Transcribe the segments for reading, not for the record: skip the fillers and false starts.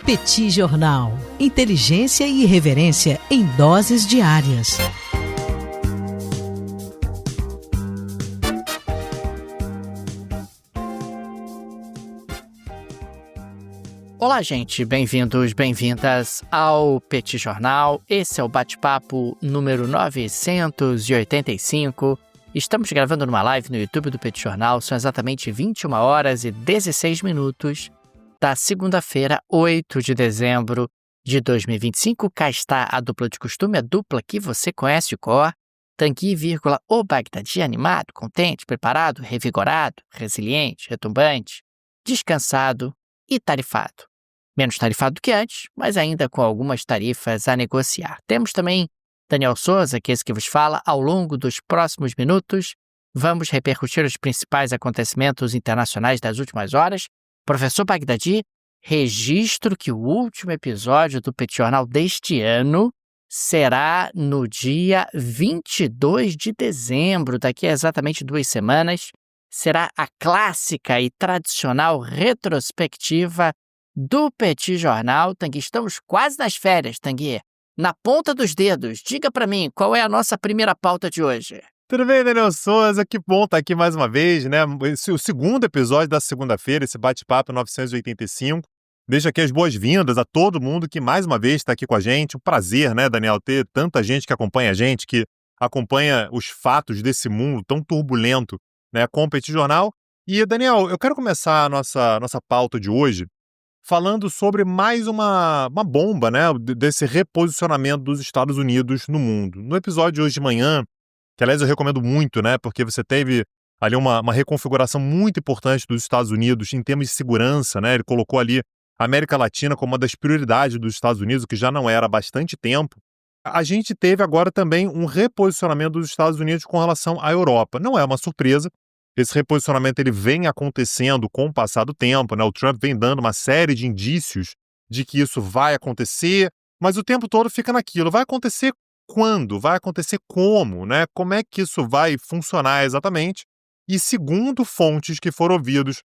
Petit Jornal. Inteligência e irreverência em doses diárias. Olá, gente. Bem-vindos, bem-vindas ao Petit Jornal. Esse é o bate-papo número 985. Estamos gravando numa live no YouTube do Petit Jornal. São exatamente 21 horas e 16 minutos da segunda-feira, 8 de dezembro de 2025. Cá está a dupla de costume, a dupla que você conhece de cor. Tanguy, o Bagdadi, animado, contente, preparado, revigorado, resiliente, retumbante, descansado e tarifado. Menos tarifado do que antes, mas ainda com algumas tarifas a negociar. Temos também Daniel Souza, que é esse que vos fala. Ao longo dos próximos minutos, vamos repercutir os principais acontecimentos internacionais das últimas horas. Professor Bagdadi, registro que o último episódio do Petit Jornal deste ano será no dia 22 de dezembro, daqui a exatamente 2 semanas. Será a clássica e tradicional retrospectiva do Petit Jornal. Tanguy, estamos quase nas férias, Tanguy. Na ponta dos dedos, diga pra mim, qual é a nossa primeira pauta de hoje? Tudo bem, Daniel Souza? Que bom estar aqui mais uma vez, né? Esse é o segundo episódio da segunda-feira, esse bate-papo 985. Deixo aqui as boas-vindas a todo mundo que mais uma vez está aqui com a gente. Um prazer, né, Daniel, ter tanta gente que acompanha a gente, que acompanha os fatos desse mundo tão turbulento, né, com o Petit Jornal. E, Daniel, eu quero começar a nossa pauta de hoje falando sobre mais uma bomba, né, desse reposicionamento dos Estados Unidos no mundo. No episódio de hoje de manhã, que aliás eu recomendo muito, né, porque você teve ali uma reconfiguração muito importante dos Estados Unidos em termos de segurança, né, ele colocou ali a América Latina como uma das prioridades dos Estados Unidos, o que já não era há bastante tempo. A gente teve agora também um reposicionamento dos Estados Unidos com relação à Europa. Não é uma surpresa. Esse reposicionamento ele vem acontecendo com o passar do tempo, né? O Trump vem dando uma série de indícios de que isso vai acontecer, mas o tempo todo fica naquilo. Vai acontecer quando? Vai acontecer como? Né? Como é que isso vai funcionar exatamente? E segundo fontes que foram ouvidos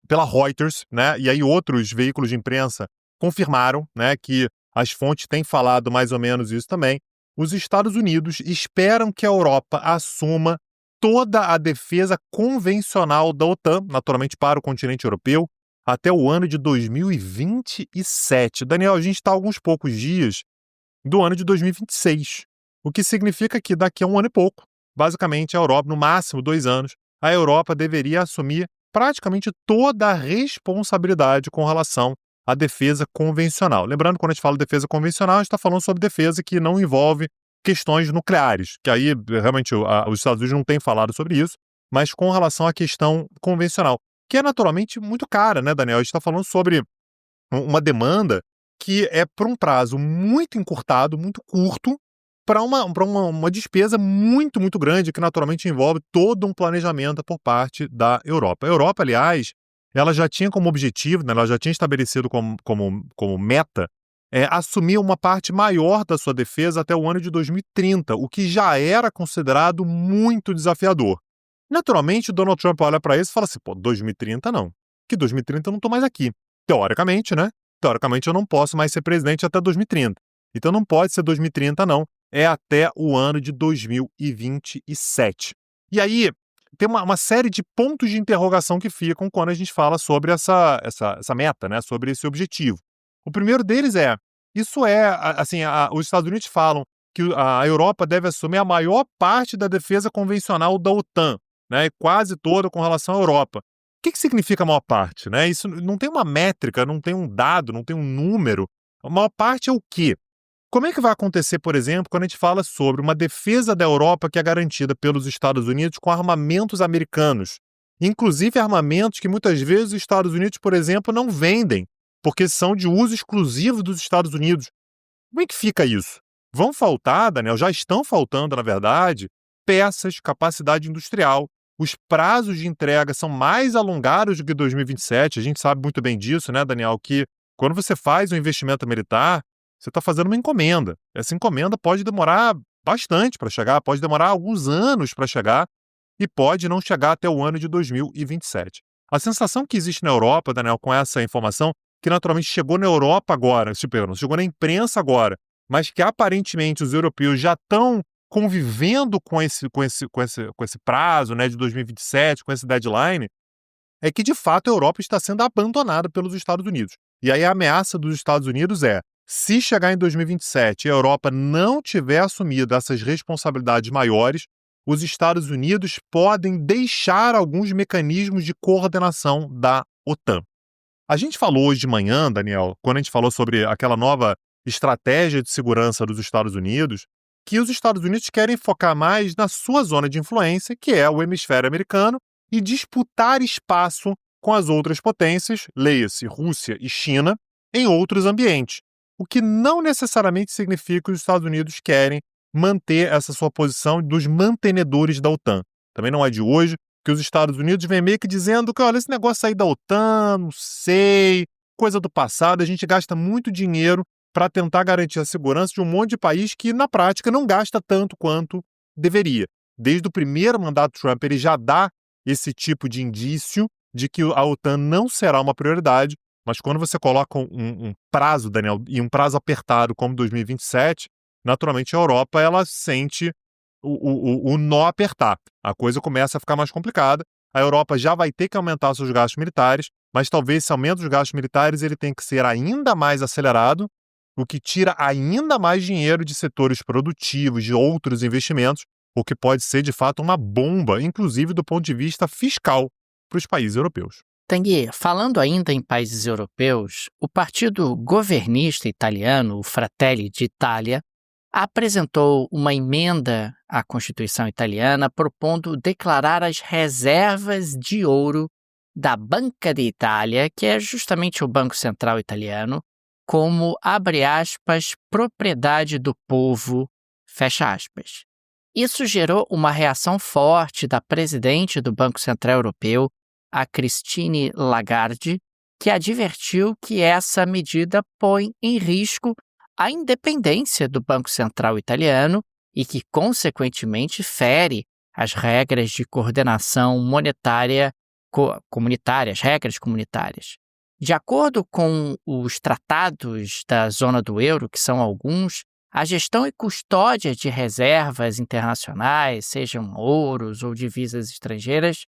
pela Reuters, né? E aí outros veículos de imprensa confirmaram, né, que as fontes têm falado mais ou menos isso também, os Estados Unidos esperam que a Europa assuma toda a defesa convencional da OTAN, naturalmente para o continente europeu, até o ano de 2027. Daniel, a gente está a alguns poucos dias do ano de 2026, o que significa que daqui a um ano e pouco, basicamente a Europa, no máximo 2 anos, a Europa deveria assumir praticamente toda a responsabilidade com relação à defesa convencional. Lembrando, quando a gente fala de defesa convencional, a gente está falando sobre defesa que não envolve questões nucleares, que aí realmente os Estados Unidos não têm falado sobre isso, mas com relação à questão convencional, que é naturalmente muito cara, né, Daniel? A gente está falando sobre uma demanda que é por um prazo muito encurtado, muito curto, para uma despesa muito, muito grande, que naturalmente envolve todo um planejamento por parte da Europa. A Europa, aliás, ela já tinha como objetivo, né, ela já tinha estabelecido como meta assumir uma parte maior da sua defesa até o ano de 2030, o que já era considerado muito desafiador. Naturalmente, o Donald Trump olha para isso e fala assim, 2030 não, que 2030 eu não estou mais aqui. Teoricamente, né? Teoricamente eu não posso mais ser presidente até 2030. Então não pode ser 2030 não, é até o ano de 2027. E aí tem uma série de pontos de interrogação que ficam quando a gente fala sobre essa meta, né? Sobre esse objetivo. O primeiro deles os Estados Unidos falam que a Europa deve assumir a maior parte da defesa convencional da OTAN, né, quase toda com relação à Europa. O que significa a maior parte? Né? Isso não tem uma métrica, não tem um dado, não tem um número. A maior parte é o quê? Como é que vai acontecer, por exemplo, quando a gente fala sobre uma defesa da Europa que é garantida pelos Estados Unidos com armamentos americanos? Inclusive armamentos que muitas vezes os Estados Unidos, por exemplo, não vendem, porque são de uso exclusivo dos Estados Unidos. Como é que fica isso? Vão faltar, Daniel, já estão faltando, na verdade, peças, capacidade industrial. Os prazos de entrega são mais alongados do que 2027. A gente sabe muito bem disso, né, Daniel, que quando você faz um investimento militar, você está fazendo uma encomenda. Essa encomenda pode demorar bastante para chegar, pode demorar alguns anos para chegar e pode não chegar até o ano de 2027. A sensação que existe na Europa, Daniel, com essa informação, que naturalmente chegou na Europa agora, não chegou na imprensa agora, mas que aparentemente os europeus já estão convivendo com esse prazo, né, de 2027, com esse deadline, é que de fato a Europa está sendo abandonada pelos Estados Unidos. E aí a ameaça dos Estados Unidos é: se chegar em 2027 e a Europa não tiver assumido essas responsabilidades maiores, os Estados Unidos podem deixar alguns mecanismos de coordenação da OTAN. A gente falou hoje de manhã, Daniel, quando a gente falou sobre aquela nova estratégia de segurança dos Estados Unidos, que os Estados Unidos querem focar mais na sua zona de influência, que é o hemisfério americano, e disputar espaço com as outras potências, leia-se Rússia e China, em outros ambientes. O que não necessariamente significa que os Estados Unidos querem manter essa sua posição dos mantenedores da OTAN. Também não é de hoje que os Estados Unidos vem meio que dizendo que, olha, esse negócio aí da OTAN, não sei, coisa do passado, a gente gasta muito dinheiro para tentar garantir a segurança de um monte de país que, na prática, não gasta tanto quanto deveria. Desde o primeiro mandato Trump, ele já dá esse tipo de indício de que a OTAN não será uma prioridade, mas quando você coloca um prazo, Daniel, e um prazo apertado como 2027, naturalmente a Europa ela sente o nó apertar. A coisa começa a ficar mais complicada. A Europa já vai ter que aumentar seus gastos militares, mas talvez esse aumento dos gastos militares ele tenha que ser ainda mais acelerado, o que tira ainda mais dinheiro de setores produtivos, de outros investimentos, o que pode ser, de fato, uma bomba, inclusive do ponto de vista fiscal, para os países europeus. Tanguy, falando ainda em países europeus, o partido governista italiano, o Fratelli d'Italia, apresentou uma emenda à Constituição italiana propondo declarar as reservas de ouro da Banca d'Italia, que é justamente o Banco Central italiano, como, abre aspas, propriedade do povo, fecha aspas. Isso gerou uma reação forte da presidente do Banco Central Europeu, a Christine Lagarde, que advertiu que essa medida põe em risco a independência do Banco Central italiano e que, consequentemente, fere as regras de coordenação monetária comunitárias, regras comunitárias. De acordo com os tratados da zona do euro, que são alguns, a gestão e custódia de reservas internacionais, sejam ouros ou divisas estrangeiras,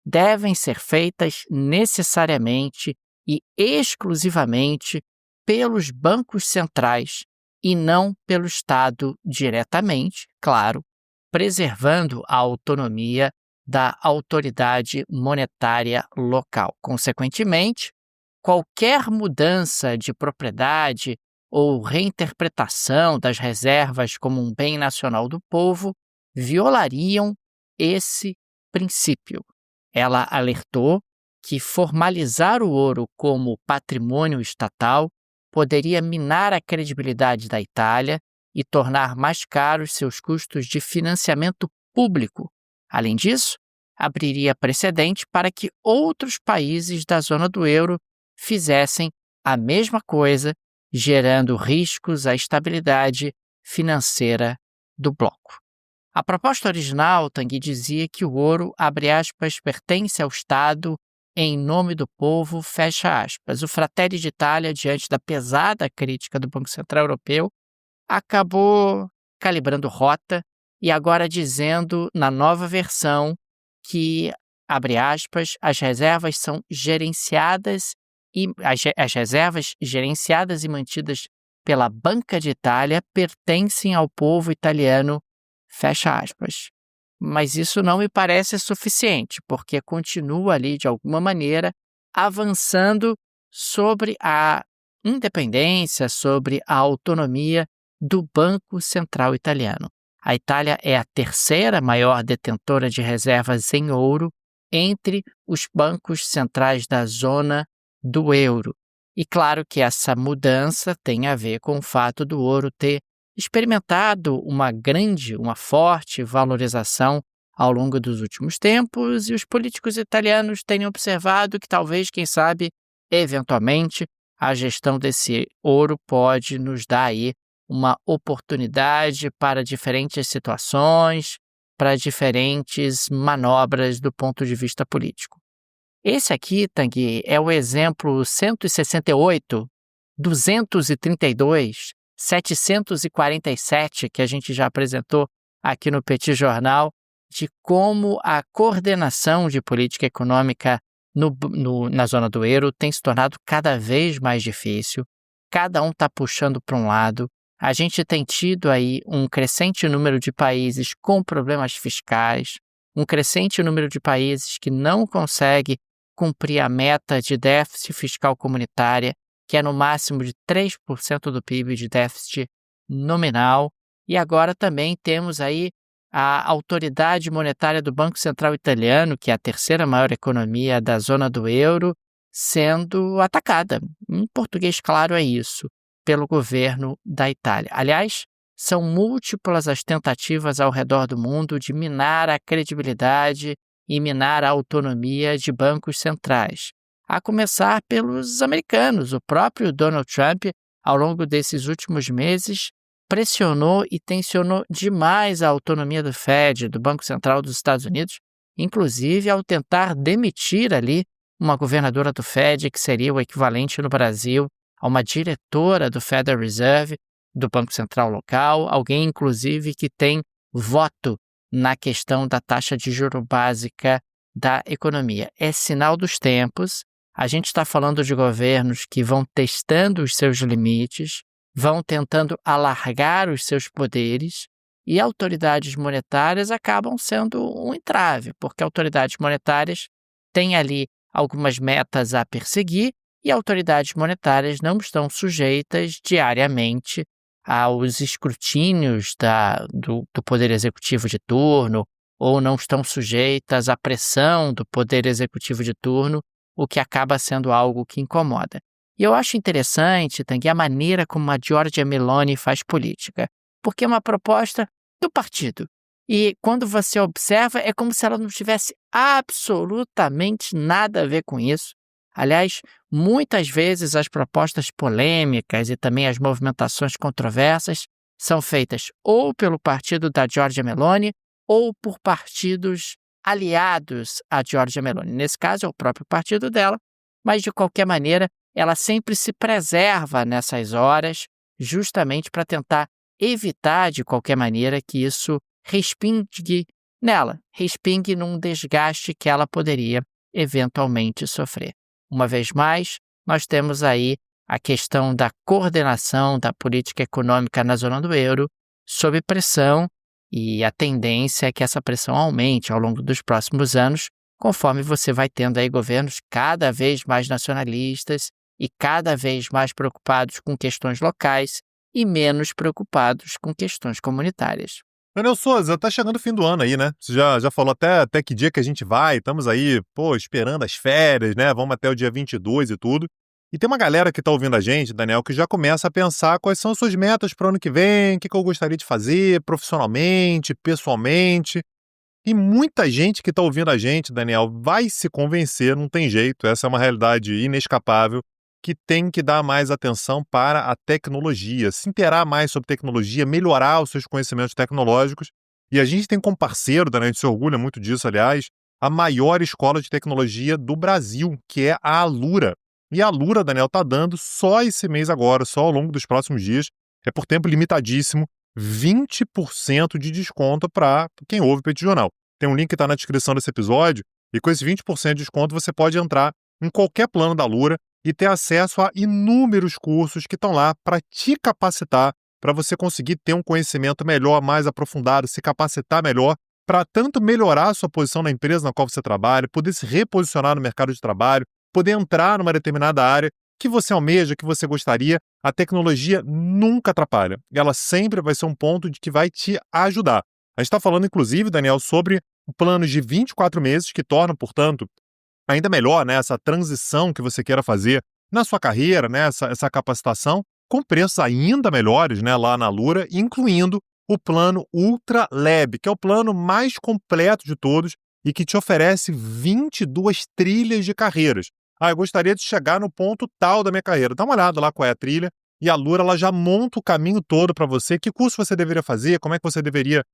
devem ser feitas necessariamente e exclusivamente pelos bancos centrais e não pelo Estado diretamente, claro, preservando a autonomia da autoridade monetária local. Consequentemente, qualquer mudança de propriedade ou reinterpretação das reservas como um bem nacional do povo violariam esse princípio. Ela alertou que formalizar o ouro como patrimônio estatal poderia minar a credibilidade da Itália e tornar mais caros seus custos de financiamento público. Além disso, abriria precedente para que outros países da zona do euro fizessem a mesma coisa, gerando riscos à estabilidade financeira do bloco. A proposta original, Tanguy, dizia que o ouro, abre aspas, pertence ao Estado em nome do povo, fecha aspas. O Fratelli d'Italia, diante da pesada crítica do Banco Central Europeu, acabou calibrando rota e agora dizendo na nova versão que, abre aspas, as reservas gerenciadas e mantidas pela Banca d'Italia pertencem ao povo italiano, fecha aspas. Mas isso não me parece suficiente, porque continua ali, de alguma maneira, avançando sobre a independência, sobre a autonomia do Banco Central italiano. A Itália é a terceira maior detentora de reservas em ouro entre os bancos centrais da zona do euro. E claro que essa mudança tem a ver com o fato do ouro ter experimentado uma forte valorização ao longo dos últimos tempos, e os políticos italianos têm observado que talvez, quem sabe, eventualmente, a gestão desse ouro pode nos dar aí uma oportunidade para diferentes situações, para diferentes manobras do ponto de vista político. Esse aqui, Tanguy, é o exemplo 168, 232, 747 que a gente já apresentou aqui no Petit Jornal, de como a coordenação de política econômica na zona do euro tem se tornado cada vez mais difícil. Cada um está puxando para um lado. A gente tem tido aí um crescente número de países com problemas fiscais, um crescente número de países que não consegue cumprir a meta de déficit fiscal comunitária, que é no máximo de 3% do PIB de déficit nominal. E agora também temos aí a autoridade monetária do Banco Central Italiano, que é a terceira maior economia da zona do euro, sendo atacada. Em português, claro, é isso, pelo governo da Itália. Aliás, são múltiplas as tentativas ao redor do mundo de minar a credibilidade e minar a autonomia de bancos centrais. A começar pelos americanos. O próprio Donald Trump, ao longo desses últimos meses, pressionou e tensionou demais a autonomia do Fed, do Banco Central dos Estados Unidos, inclusive ao tentar demitir ali uma governadora do Fed, que seria o equivalente no Brasil a uma diretora do Federal Reserve, do Banco Central local, alguém inclusive que tem voto na questão da taxa de juro básica da economia. É sinal dos tempos. A gente está falando de governos que vão testando os seus limites, vão tentando alargar os seus poderes, e autoridades monetárias acabam sendo um entrave, porque autoridades monetárias têm ali algumas metas a perseguir e autoridades monetárias não estão sujeitas diariamente aos escrutínios do Poder Executivo de turno, ou não estão sujeitas à pressão do Poder Executivo de turno, o que acaba sendo algo que incomoda. E eu acho interessante, Tanguy, a maneira como a Giorgia Meloni faz política, porque é uma proposta do partido. E quando você observa, é como se ela não tivesse absolutamente nada a ver com isso. Aliás, muitas vezes as propostas polêmicas e também as movimentações controversas são feitas ou pelo partido da Giorgia Meloni ou por partidos aliados à Giorgia Meloni. Nesse caso, é o próprio partido dela, mas de qualquer maneira, ela sempre se preserva nessas horas justamente para tentar evitar de qualquer maneira que isso respingue nela, respingue num desgaste que ela poderia eventualmente sofrer. Uma vez mais, nós temos aí a questão da coordenação da política econômica na zona do euro sob pressão, e a tendência é que essa pressão aumente ao longo dos próximos anos, conforme você vai tendo aí governos cada vez mais nacionalistas e cada vez mais preocupados com questões locais e menos preocupados com questões comunitárias. Daniel Souza, tá chegando o fim do ano aí, né? Você já falou até que dia que a gente vai, estamos aí, esperando as férias, né? Vamos até o dia 22 e tudo. E tem uma galera que tá ouvindo a gente, Daniel, que já começa a pensar quais são as suas metas para o ano que vem, o que eu gostaria de fazer profissionalmente, pessoalmente. E muita gente que tá ouvindo a gente, Daniel, vai se convencer, não tem jeito, essa é uma realidade inescapável, que tem que dar mais atenção para a tecnologia, se inteirar mais sobre tecnologia, melhorar os seus conhecimentos tecnológicos. E a gente tem como parceiro, Daniel, a gente se orgulha muito disso, aliás, a maior escola de tecnologia do Brasil, que é a Alura. E a Alura, Daniel, está dando só esse mês agora, só ao longo dos próximos dias, é por tempo limitadíssimo, 20% de desconto para quem ouve o Petit Jornal. Tem um link que está na descrição desse episódio, e com esse 20% de desconto você pode entrar em qualquer plano da Alura e ter acesso a inúmeros cursos que estão lá para te capacitar, para você conseguir ter um conhecimento melhor, mais aprofundado, se capacitar melhor, para tanto melhorar a sua posição na empresa na qual você trabalha, poder se reposicionar no mercado de trabalho, poder entrar numa determinada área que você almeja, que você gostaria. A tecnologia nunca atrapalha. Ela sempre vai ser um ponto de que vai te ajudar. A gente está falando, inclusive, Daniel, sobre planos de 24 meses que tornam, portanto, ainda melhor, né, essa transição que você queira fazer na sua carreira, né, essa capacitação, com preços ainda melhores, né, lá na Alura, incluindo o plano Ultra Lab, que é o plano mais completo de todos e que te oferece 22 trilhas de carreiras. Eu gostaria de chegar no ponto tal da minha carreira. Dá uma olhada lá qual é a trilha e a Alura ela já monta o caminho todo para você, que curso você deveria fazer, como é que você deveria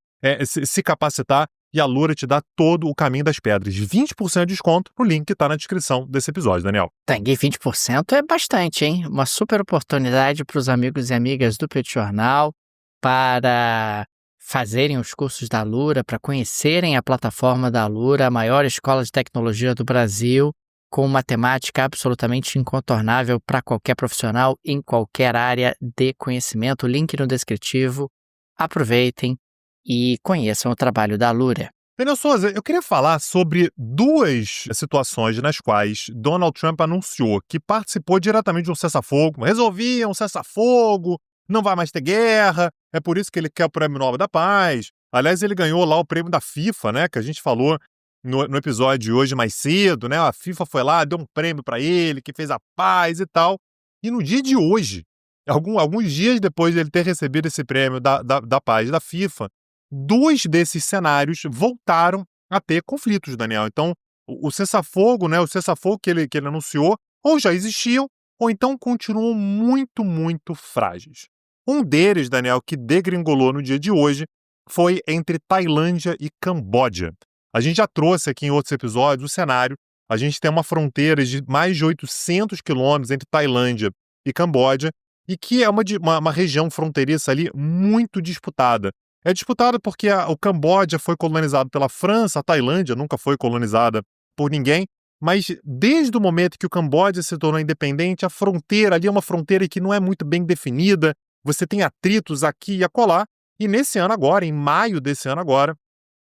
se capacitar. e a Lura te dá todo o caminho das pedras. 20% de desconto no link que está na descrição desse episódio, Daniel. Tanguei 20% é bastante, hein? Uma super oportunidade para os amigos e amigas do Petit Jornal para fazerem os cursos da Alura, para conhecerem a plataforma da Alura, a maior escola de tecnologia do Brasil, com uma temática absolutamente incontornável para qualquer profissional em qualquer área de conhecimento. Link no descritivo. Aproveitem e conheçam o trabalho da Alura. Daniel Souza, eu queria falar sobre duas situações nas quais Donald Trump anunciou que participou diretamente de um cessar-fogo, resolvia um cessar-fogo, não vai mais ter guerra, é por isso que ele quer o Prêmio Nobel da Paz. Aliás, ele ganhou lá o prêmio da FIFA, né, que a gente falou no episódio de hoje mais cedo, né? A FIFA foi lá, deu um prêmio para ele, que fez a paz e tal. E no dia de hoje, alguns dias depois de ele ter recebido esse prêmio da paz da FIFA, dois desses cenários voltaram a ter conflitos, Daniel. Então, o cessar-fogo, né? O cessar-fogo que ele anunciou, ou já existiam, ou então continuam muito, muito frágeis. Um deles, Daniel, que degringolou no dia de hoje, foi entre Tailândia e Camboja. A gente já trouxe aqui em outros episódios o cenário. A gente tem uma fronteira de mais de 800 quilômetros entre Tailândia e Camboja, e que é uma região fronteiriça ali muito disputada. É disputada porque o Camboja foi colonizado pela França, a Tailândia nunca foi colonizada por ninguém, mas desde o momento que o Camboja se tornou independente, a fronteira ali é uma fronteira que não é muito bem definida, você tem atritos aqui e acolá, e nesse ano agora, em maio desse ano agora,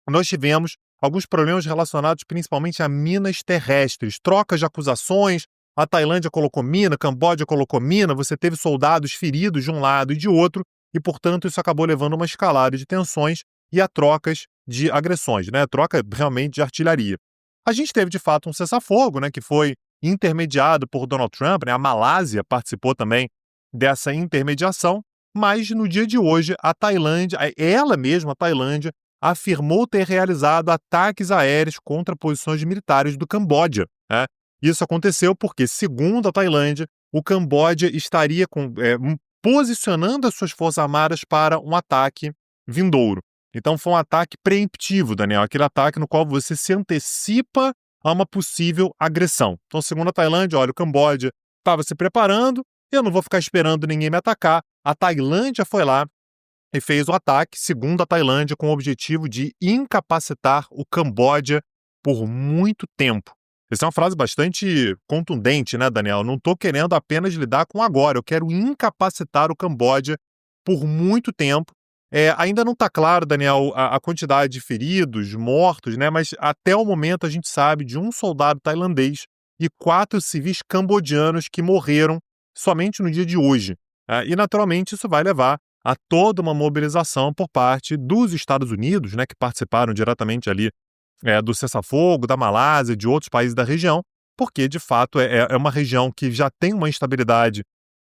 nós tivemos alguns problemas relacionados principalmente a minas terrestres, trocas de acusações, a Tailândia colocou mina, a Camboja colocou mina, você teve soldados feridos de um lado e de outro, e, portanto, isso acabou levando a uma escalada de tensões e a trocas de agressões, né? Troca realmente de artilharia. A gente teve, de fato, um cessar-fogo, né, que foi intermediado por Donald Trump, né? A Malásia participou também dessa intermediação, mas no dia de hoje, a Tailândia, ela mesma, a Tailândia, afirmou ter realizado ataques aéreos contra posições militares do Camboja, né? Isso aconteceu porque, segundo a Tailândia, o Camboja estaria posicionando as suas forças armadas para um ataque vindouro. Então foi um ataque preemptivo, Daniel, aquele ataque no qual você se antecipa a uma possível agressão. Então, segundo a Tailândia, olha, o Camboja estava se preparando, eu não vou ficar esperando ninguém me atacar. A Tailândia foi lá e fez o ataque, segundo a Tailândia, com o objetivo de incapacitar o Camboja por muito tempo. Essa é uma frase bastante contundente, né, Daniel? Não estou querendo apenas lidar com agora, eu quero incapacitar o Camboja por muito tempo. Ainda não está claro, Daniel, a quantidade de feridos, mortos, né? Mas até o momento a gente sabe de um soldado tailandês e 4 civis cambodianos que morreram somente no dia de hoje. E, naturalmente, isso vai levar a toda uma mobilização por parte dos Estados Unidos, né, que participaram diretamente ali do cessar-fogo, da Malásia, de outros países da região, porque, de fato, é uma região que já tem uma instabilidade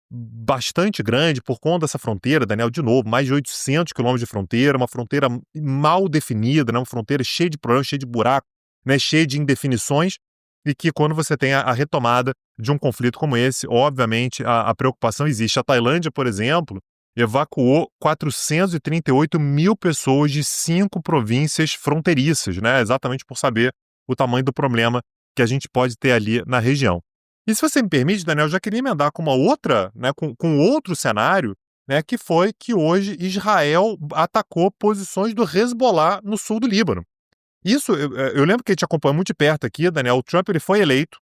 bastante grande por conta dessa fronteira, Daniel, de novo, mais de 800 quilômetros de fronteira, uma fronteira mal definida, né, uma fronteira cheia de problemas, cheia de buracos, né, cheia de indefinições, e que quando você tem a retomada de um conflito como esse, obviamente, a preocupação existe. A Tailândia, por exemplo, evacuou 438 mil pessoas de 5 províncias fronteiriças, né? Exatamente por saber o tamanho do problema que a gente pode ter ali na região. E se você me permite, Daniel, eu já queria emendar com uma outra, né, com outro cenário, né, que foi que hoje Israel atacou posições do Hezbollah no sul do Líbano. Isso, eu lembro que a gente acompanha muito de perto aqui, Daniel, o Trump ele foi eleito,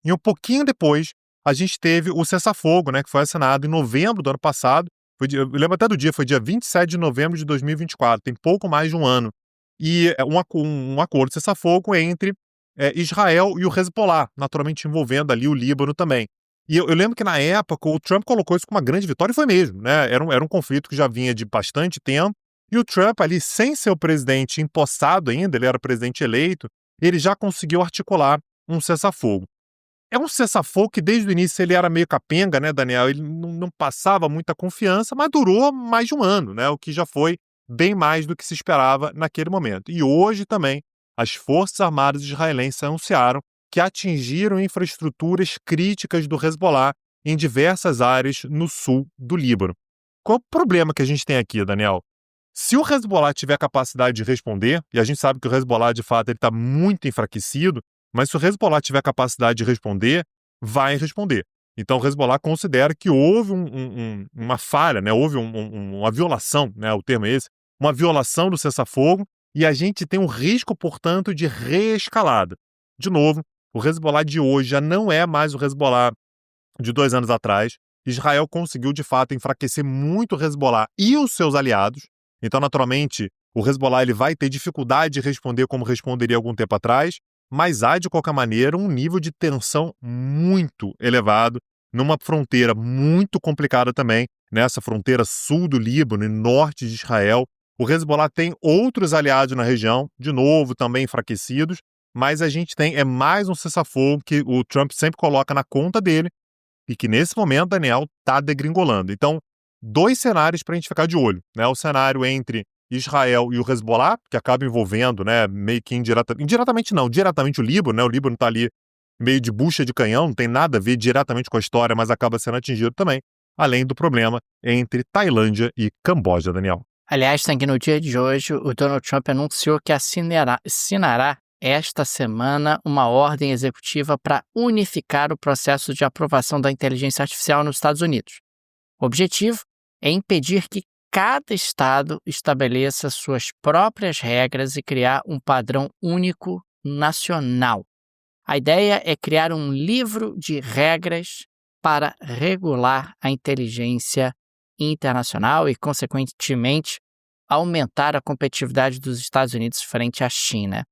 e um pouquinho depois a gente teve o cessar-fogo, né, que foi assinado em novembro do ano passado. Eu lembro até do dia, foi dia 27 de novembro de 2024, tem pouco mais de um ano. E um acordo de cessar-fogo entre Israel e o Hezbollah, naturalmente envolvendo ali o Líbano também. E eu lembro que na época o Trump colocou isso como uma grande vitória, e foi mesmo, né? Era um conflito que já vinha de bastante tempo, e o Trump ali, sem ser o presidente empossado ainda, ele era presidente eleito, ele já conseguiu articular um cessar-fogo. É um cessar-fogo que desde o início ele era meio capenga, né, Daniel? Ele não passava muita confiança, mas durou mais de um ano, né? O que já foi bem mais do que se esperava naquele momento. E hoje também as Forças Armadas israelenses anunciaram que atingiram infraestruturas críticas do Hezbollah em diversas áreas no sul do Líbano. Qual é o problema que a gente tem aqui, Daniel? Se o Hezbollah tiver capacidade de responder, e a gente sabe que o Hezbollah, de fato, ele está muito enfraquecido, mas se o Hezbollah tiver capacidade de responder, vai responder. Então, o Hezbollah considera que houve uma falha, né? Houve uma violação, né? O termo é esse, uma violação do cessar-fogo, e a gente tem um risco, portanto, de reescalada. De novo, o Hezbollah de hoje já não é mais o Hezbollah de 2 anos atrás. Israel conseguiu, de fato, enfraquecer muito o Hezbollah e os seus aliados. Então, naturalmente, o Hezbollah ele vai ter dificuldade de responder como responderia algum tempo atrás, mas há, de qualquer maneira, um nível de tensão muito elevado, numa fronteira muito complicada também, nessa fronteira sul do Líbano e norte de Israel. O Hezbollah tem outros aliados na região, de novo, também enfraquecidos, mas a gente tem mais um cessar-fogo que o Trump sempre coloca na conta dele e que, nesse momento, Daniel, está degringolando. Então, 2 cenários para a gente ficar de olho, né? O cenário entre Israel e o Hezbollah, que acaba envolvendo, né, meio que indiretamente não, diretamente o Líbano, né? O Líbano está ali meio de bucha de canhão, não tem nada a ver diretamente com a história, mas acaba sendo atingido também, além do problema entre Tailândia e Camboja, Daniel. Aliás, Tanguy, no dia de hoje, o Donald Trump anunciou que assinará esta semana uma ordem executiva para unificar o processo de aprovação da inteligência artificial nos Estados Unidos. O objetivo é impedir que cada estado estabeleça suas próprias regras e criar um padrão único nacional. A ideia é criar um livro de regras para regular a inteligência internacional e, consequentemente, aumentar a competitividade dos Estados Unidos frente à China.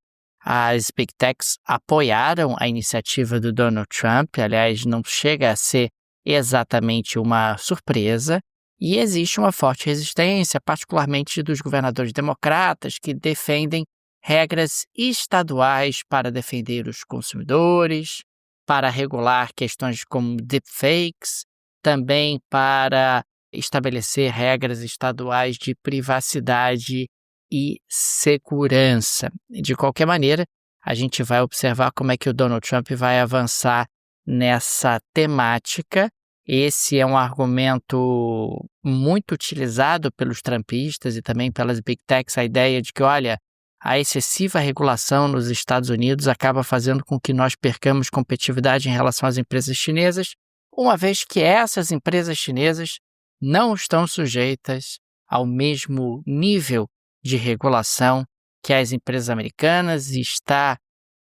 As Big Techs apoiaram a iniciativa do Donald Trump, aliás, não chega a ser exatamente uma surpresa, e existe uma forte resistência, particularmente dos governadores democratas, que defendem regras estaduais para defender os consumidores, para regular questões como deepfakes, também para estabelecer regras estaduais de privacidade e segurança. De qualquer maneira, a gente vai observar como é que o Donald Trump vai avançar nessa temática. Esse é um argumento muito utilizado pelos trumpistas e também pelas Big Techs, a ideia de que, olha, a excessiva regulação nos Estados Unidos acaba fazendo com que nós percamos competitividade em relação às empresas chinesas, uma vez que essas empresas chinesas não estão sujeitas ao mesmo nível de regulação que as empresas americanas, e está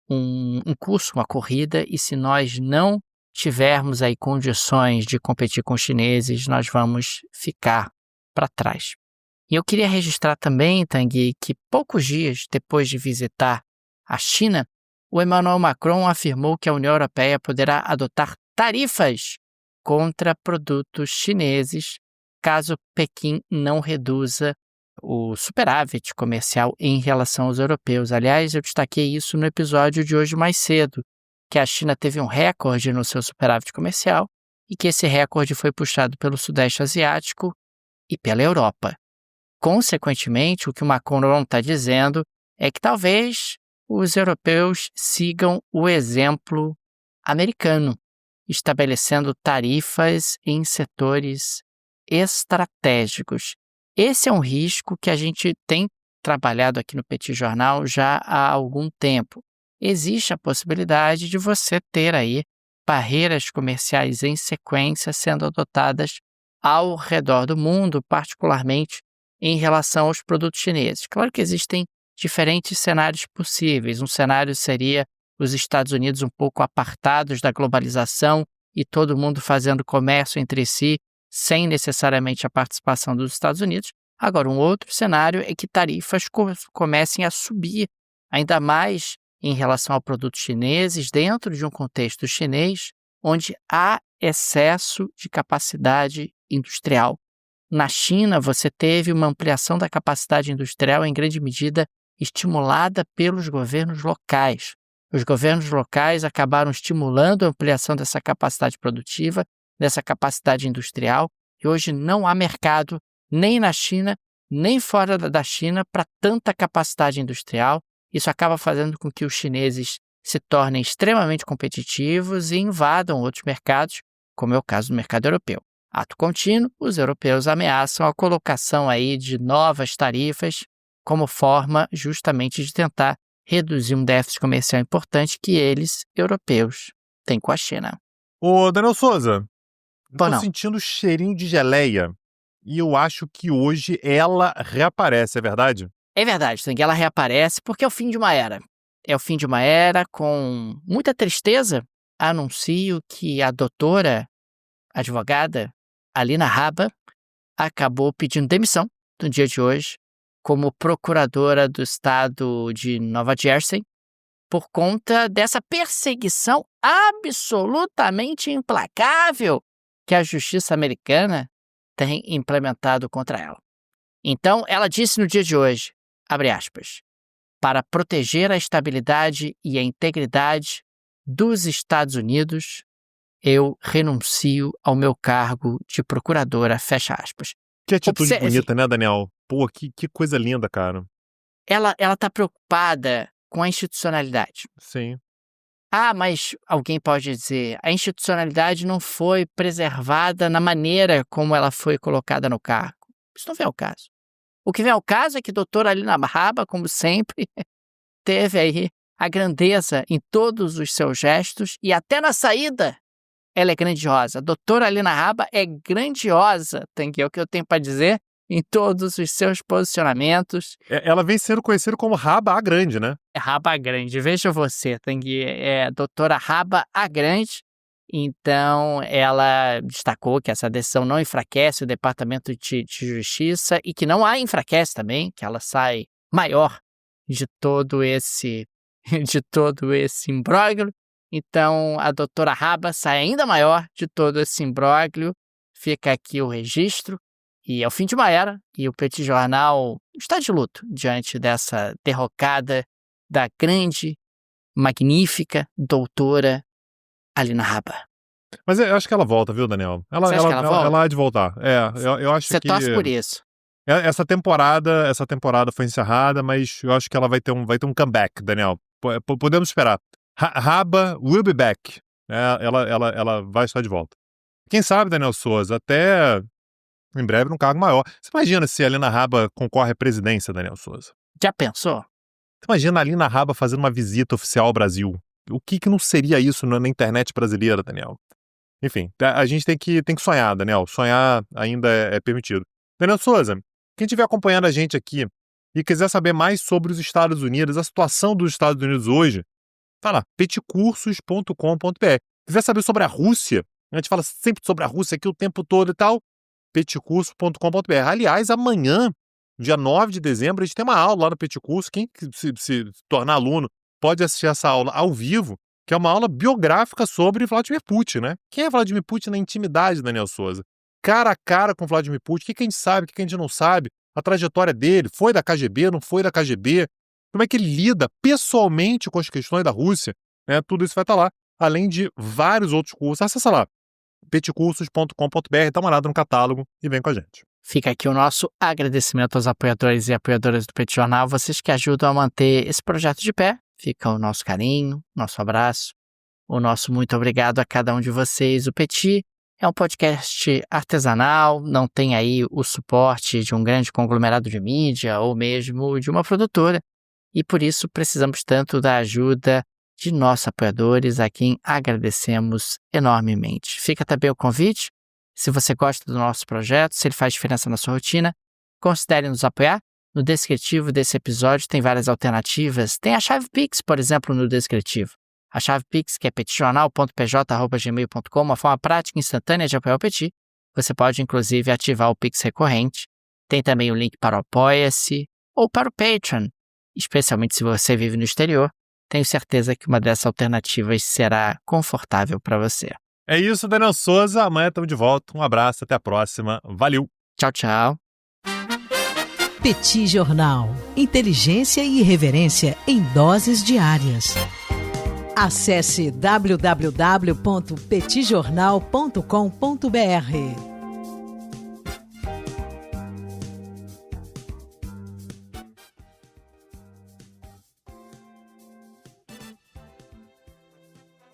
um curso, uma corrida, e se nós não tivermos aí condições de competir com os chineses, nós vamos ficar para trás. E eu queria registrar também, Tanguy, que poucos dias depois de visitar a China, o Emmanuel Macron afirmou que a União Europeia poderá adotar tarifas contra produtos chineses caso Pequim não reduza o superávit comercial em relação aos europeus. Aliás, eu destaquei isso no episódio de hoje mais cedo, que a China teve um recorde no seu superávit comercial e que esse recorde foi puxado pelo Sudeste Asiático e pela Europa. Consequentemente, o que o Macron está dizendo é que talvez os europeus sigam o exemplo americano, estabelecendo tarifas em setores estratégicos. Esse é um risco que a gente tem trabalhado aqui no Petit Jornal já há algum tempo. Existe a possibilidade de você ter aí barreiras comerciais em sequência sendo adotadas ao redor do mundo, particularmente em relação aos produtos chineses. Claro que existem diferentes cenários possíveis. Um cenário seria os Estados Unidos um pouco apartados da globalização e todo mundo fazendo comércio entre si, sem necessariamente a participação dos Estados Unidos. Agora, um outro cenário é que tarifas comecem a subir, ainda mais em relação a produtos chineses, dentro de um contexto chinês, onde há excesso de capacidade industrial. Na China, você teve uma ampliação da capacidade industrial em grande medida estimulada pelos governos locais. Os governos locais acabaram estimulando a ampliação dessa capacidade produtiva, dessa capacidade industrial, e hoje não há mercado nem na China, nem fora da China para tanta capacidade industrial. Isso acaba fazendo com que os chineses se tornem extremamente competitivos e invadam outros mercados, como é o caso do mercado europeu. ato contínuo, os europeus ameaçam a colocação aí de novas tarifas como forma justamente de tentar reduzir um déficit comercial importante que eles, europeus, têm com a China. Ô, Daniel Souza, Pô, tô não. sentindo cheirinho de geleia e eu acho que hoje ela reaparece, é verdade? É verdade, Tang, ela reaparece porque é o fim de uma era. É o fim de uma era. Com muita tristeza, anuncio que a doutora advogada Alina Habba acabou pedindo demissão no dia de hoje como procuradora do estado de Nova Jersey por conta dessa perseguição absolutamente implacável que a justiça americana tem implementado contra ela. Então, ela disse no dia de hoje, abre aspas, para proteger a estabilidade e a integridade dos Estados Unidos, eu renuncio ao meu cargo de procuradora, fecha aspas. Que atitude bonita, né, Daniel? Pô, que coisa linda, cara. Ela está preocupada com a institucionalidade. Sim. Ah, mas alguém pode dizer, a institucionalidade não foi preservada na maneira como ela foi colocada no cargo. Isso não vem ao caso. O que vem ao caso é que a doutora Alina Habba, como sempre, teve aí a grandeza em todos os seus gestos e até na saída ela é grandiosa. A doutora Alina Habba é grandiosa, é o que eu tenho para dizer, em todos os seus posicionamentos. Ela vem sendo conhecida como Habba a Grande, né? É Habba a Grande, veja você, é a doutora Habba a Grande. Então, ela destacou que essa decisão não enfraquece o Departamento de Justiça e que não a enfraquece também, que ela sai maior de todo esse imbróglio. Então, a doutora Habba sai ainda maior de todo esse imbróglio. Fica aqui o registro. E é o fim de uma era, e o Petit Jornal está de luto diante dessa derrocada da grande, magnífica doutora Alina Habba. Mas eu acho que ela volta, viu, Daniel? Você acha que ela volta? Ela há de voltar. Eu acho Você que... torce por isso. Essa temporada foi encerrada, mas eu acho que ela vai ter um comeback, Daniel. Podemos esperar. Habba will be back. Ela vai estar de volta. Quem sabe, Daniel Souza, até em breve num cargo maior. Você imagina se a Alina Habba concorre à presidência, Daniel Souza? Já pensou? Você imagina a Alina Habba fazendo uma visita oficial ao Brasil? O que não seria isso na internet brasileira, Daniel? Enfim, a gente tem que sonhar, Daniel. Sonhar ainda é permitido. Daniel Souza, quem estiver acompanhando a gente aqui e quiser saber mais sobre os Estados Unidos, a situação dos Estados Unidos hoje, tá lá, petcursos.com.br. Quiser saber sobre a Rússia, a gente fala sempre sobre a Rússia aqui o tempo todo e tal, petcurso.com.br. Aliás, amanhã, dia 9 de dezembro, a gente tem uma aula lá no Petcurso. Quem se tornar aluno pode assistir essa aula ao vivo, que é uma aula biográfica sobre Vladimir Putin, né? Quem é Vladimir Putin na intimidade, Daniel Souza? Cara a cara com Vladimir Putin, o que a gente sabe, o que a gente não sabe, a trajetória dele, foi da KGB, não foi da KGB, como é que ele lida pessoalmente com as questões da Rússia, né? Tudo isso vai estar lá, além de vários outros cursos. Acessa lá, petcursos.com.br, dá uma olhada no catálogo e vem com a gente. Fica aqui o nosso agradecimento aos apoiadores e apoiadoras do Petit Jornal, vocês que ajudam a manter esse projeto de pé. Fica o nosso carinho, nosso abraço, o nosso muito obrigado a cada um de vocês. O Petit é um podcast artesanal, não tem aí o suporte de um grande conglomerado de mídia ou mesmo de uma produtora, e por isso precisamos tanto da ajuda de nossos apoiadores, a quem agradecemos enormemente. Fica também o convite, se você gosta do nosso projeto, se ele faz diferença na sua rotina, considere nos apoiar. No descritivo desse episódio tem várias alternativas. Tem a chave Pix, por exemplo, no descritivo. A chave Pix, que é petitjornal.pj@gmail.com, uma forma prática e instantânea de apoiar o Petit. Você pode, inclusive, ativar o Pix recorrente. Tem também o link para o Apoia-se ou para o Patreon, especialmente se você vive no exterior. Tenho certeza que uma dessas alternativas será confortável para você. É isso, Daniel Souza. Amanhã estamos de volta. Um abraço, até a próxima. Valeu! Tchau, tchau. Petit Jornal. Inteligência e irreverência em doses diárias. Acesse www.petitjornal.com.br.